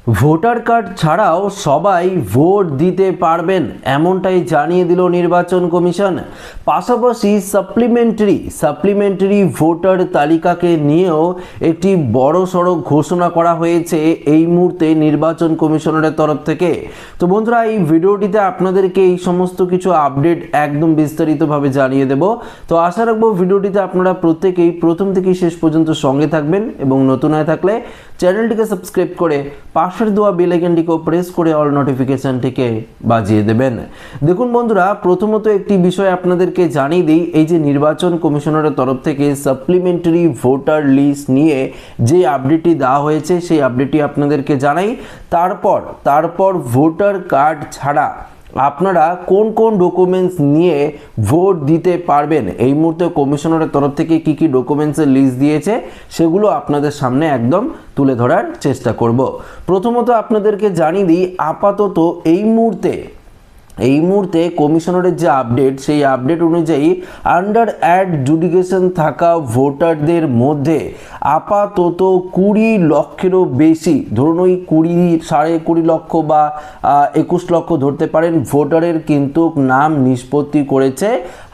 Voter card ছাড়াও সবাই vote দিতে পারবেন এমনটাই জানিয়ে দিল নির্বাচন কমিশন। পাশাপাশি সাপ্লিমেন্টারি ভোটার তালিকাকে নিয়েও একটি বড়সড় ঘোষণা করা হয়েছে এই মুহূর্তে নির্বাচন কমিশনের তরফ থেকে। তো বন্ধুরা, এই ভিডিওটিতে আপনাদেরকে এই সমস্ত কিছু আপডেট একদম বিস্তারিতভাবে জানিয়ে দেব। তো আশা রাখবো ভিডিওটিতে আপনারা প্রত্যেকেই প্রথম থেকে শেষ পর্যন্ত সঙ্গে থাকবেন এবং নতুন হয়ে থাকলে চ্যানেলটিকে সাবস্ক্রাইব করে পাশের দেওয়া বেল আইকনটিকে প্রেস করে অল নোটিফিকেশনটিকে বাজিয়ে দেবেন। দেখুন বন্ধুরা, প্রথমত একটি বিষয় আপনাদেরকে জানিয়ে দিই, এই যে নির্বাচন কমিশনের তরফ থেকে সাপ্লিমেন্টারি ভোটার লিস্ট নিয়ে যে আপডেটটি দেওয়া হয়েছে সেই আপডেটটি আপনাদেরকে জানাই। তারপর ভোটার কার্ড ছাড়া আপনারা কোন কোন ডকুমেন্টস নিয়ে ভোট দিতে পারবেন, এই মুহূর্তে কমিশনের তরফ থেকে কি কি ডকুমেন্টসের লিস্ট দিয়েছে সেগুলো আপনাদের সামনে একদম তুলে ধরার চেষ্টা করব। প্রথমত আপনাদেরকে জানিয়ে দিই, আপাতত এই মুহূর্তে কমিশনারের যে আপডেট সেই আপডেট অনুযায়ী আন্ডার অ্যাডজুডিকেশন থাকা ভোটারদের মধ্যে আপাতত 20 লক্ষেরও বেশি, ধরুন ওই 20 লক্ষ বা 21 লক্ষ ধরতে পারেন, ভোটারের কিন্তু নাম নিষ্পত্তি করেছে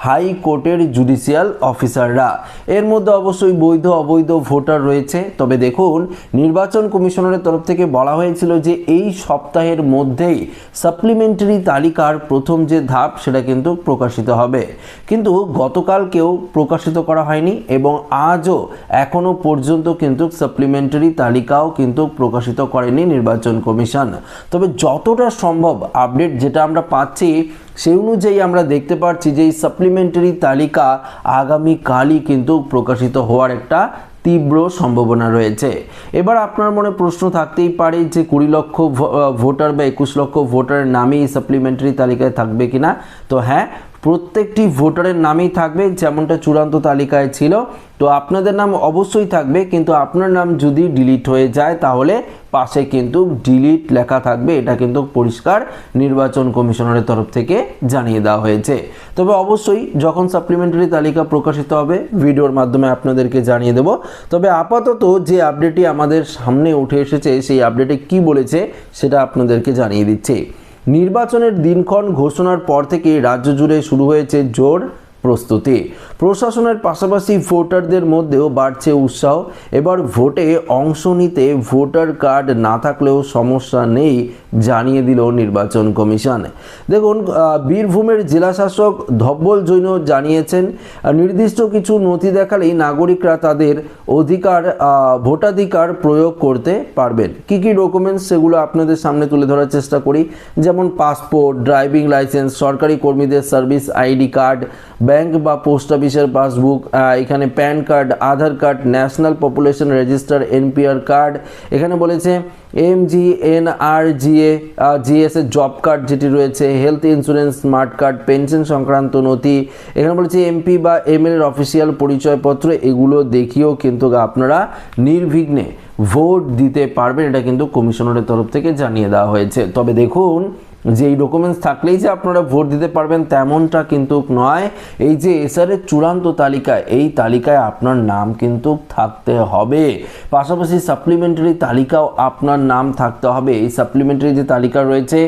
হাইকোর্টের জুডিশিয়াল অফিসাররা। এর মধ্যে অবশ্যই বৈধ অবৈধ ভোটার রয়েছে। তবে দেখুন, নির্বাচন কমিশনারের তরফ থেকে বলা হয়েছিল যে এই সপ্তাহের মধ্যেই সাপ্লিমেন্টারি তালিকার প্রথম যে ধাপ সেটা কিন্তু প্রকাশিত হবে, কিন্তু গতকালকেও প্রকাশিত করা হয়নি এবং আজও এখনো পর্যন্ত কিন্তু সাপ্লিমেন্টারি তালিকাও কিন্তু প্রকাশিত করেনি নির্বাচন কমিশন। তবে যতটা সম্ভব আপডেট যেটা আমরা পাচ্ছি সেই অনুযায়ী আমরা দেখতে পাচ্ছি যে এই সাপ্লিমেন্টারি তালিকা আগামীকালই কিন্তু প্রকাশিত হওয়ার একটা তীব্র সম্ভাবনা রয়েছে। এবার আপনার মনে প্রশ্ন থাকতেই পারে যে 20 লক্ষ ভোটার বা 21 লক্ষ ভোটারের নামই সাপ্লিমেন্টারি তালিকায় থাকবে কিনা। তো হ্যাঁ, প্রত্যেকটি ভোটারের নামই থাকবে, যেমনটা চূড়ান্ত তালিকায় ছিল। তো আপনাদের নাম অবশ্যই থাকবে, কিন্তু আপনার নাম যদি ডিলিট হয়ে যায় তাহলে পাশে কিন্তু ডিলিট লেখা থাকবে, এটা কিন্তু পরিষ্কার নির্বাচন কমিশনারের তরফ থেকে জানিয়ে দেওয়া হয়েছে। তবে অবশ্যই যখন সাপ্লিমেন্টারি তালিকা প্রকাশিত হবে ভিডিওর মাধ্যমে আপনাদেরকে জানিয়ে দেব। তবে আপাতত যে আপডেটটি আমাদের সামনে উঠে এসেছে সেই আপডেটে কি বলেছে সেটা আপনাদেরকে জানিয়ে দিচ্ছি। নির্বাচনের দিনক্ষণ ঘোষণার পর থেকে রাজ্য জুড়ে শুরু হয়েছে জোর প্রস্তুতি। প্রশাসনের পাশাপাশি ভোটারদের মধ্যেও বাড়ছে উৎসাহ। এবার ভোটে অংশ নিতে ভোটার কার্ড না থাকলেও সমস্যা নেই জানিয়ে দিল নির্বাচন কমিশন। দেখুন, বীরভূমের জেলাশাসক ধব্বল জৈন জানিয়েছেন, নির্দিষ্ট কিছু নথি দেখালেই নাগরিকরা তাদের ভোটাধিকার প্রয়োগ করতে পারবেন। কি কি ডকুমেন্টস সেগুলো আপনাদের সামনে তুলে ধরার চেষ্টা করি, যেমন পাসপোর্ট, ড্রাইভিং লাইসেন্স, সরকারি কর্মীদের সার্ভিস আইডি কার্ড, ব্যাংক বা পোস্ট অফিসের পাসবুক, এখানে PAN card, Aadhaar card, national population register NPR card, এখানে বলেছে MGNRGA GS এর জব কার্ড যেটি রয়েছে, health insurance smart card, pension সংক্রান্ত নথি, এখানে বলেছে MP বা ML এর অফিসিয়াল পরিচয়পত্র, এগুলো দেখিয়েও কিন্তু আপনারা নির্বিঘ্নে ভোট দিতে পারবেন, এটা কিন্তু কমিশনারের তরফ থেকে জানিয়ে দেওয়া হয়েছে। তবে দেখুন, যে এই ডকুমেন্টস থাকলেই যে আপনারা ভোট দিতে পারবেন তেমনটা কিন্তু নয়। এই যে এসআরের চূড়ান্ত তালিকা, এই তালিকায় আপনার নাম কিন্তু থাকতে হবে, পাশাপাশি সাপ্লিমেন্টারি তালিকাও আপনার নাম থাকতে হবে। এই সাপ্লিমেন্টারি যে তালিকা রয়েছে,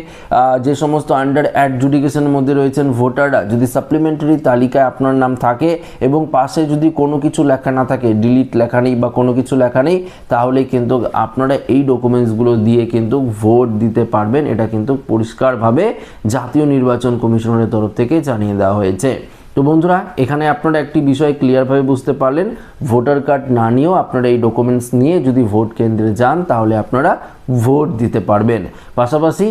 যে সমস্ত আন্ডার অ্যাডজুডিকেশনের মধ্যে রয়েছেন ভোটাররা, যদি সাপ্লিমেন্টারি তালিকায় আপনার নাম থাকে এবং পাশে যদি কোনো কিছু লেখা না থাকে, ডিলিট লেখা নেই বা কোনো কিছু লেখা নেই, তাহলে কিন্তু আপনারা এই ডকুমেন্টসগুলো দিয়ে কিন্তু ভোট দিতে পারবেন, এটা কিন্তু পরিষ্কারভাবে জাতীয় নির্বাচন কমিশনের তরফ থেকে জানিয়ে দেওয়া হয়েছে। তো বন্ধুরা, এখানে আপনারা একটি বিষয় ক্লিয়ারভাবে বুঝতে পারলেন, ভোটার কার্ড না নিয়েও আপনারা এই ডকুমেন্টস নিয়ে যদি ভোট কেন্দ্রে যান তাহলে আপনারা ভোট দিতে পারবেন। পাশাপাশি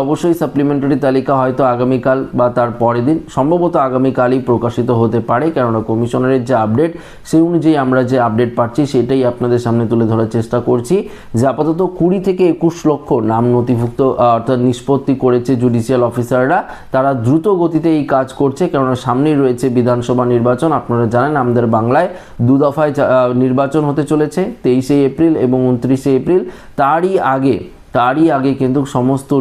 অবশ্যই সাপ্লিমেন্টারি তালিকা হয়তো আগামীকাল বা তার পরের দিন, সম্ভবত আগামীকালই প্রকাশিত হতে পারে, কেননা কমিশনারের যে আপডেট সেই অনুযায়ী আমরা যে আপডেট পাচ্ছি সেটাই আপনাদের সামনে তুলে ধরার চেষ্টা করছি। যে আপাতত 20 থেকে 21 লক্ষ নাম নথিভুক্ত অর্থাৎ নিষ্পত্তি করেছে জুডিশিয়াল অফিসাররা, তারা দ্রুত গতিতে এই কাজ করছে, কেননা সামনেই রয়েছে বিধানসভা নির্বাচন। আপনারা জানেন আমাদের বাংলায় 2 দফায় নির্বাচন হতে চলেছে, 23শে এপ্রিল এবং 29শে এপ্রিল। তারই আগে কিন্তু সমস্ত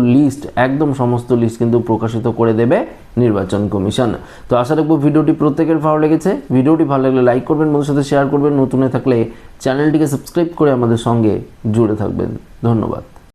লিস্ট কিন্তু প্রকাশিত করে দেবে নির্বাচন কমিশন। তো আশা রাখবো ভিডিওটি প্রত্যেকের ভালো লেগেছে। ভিডিওটি ভালো লাগলে লাইক করবেন, বন্ধুদের সাথে শেয়ার করবেন, নতুন হয়ে থাকলে চ্যানেলটিকে সাবস্ক্রাইব করে আমাদের সঙ্গে জুড়ে থাকবেন। ধন্যবাদ।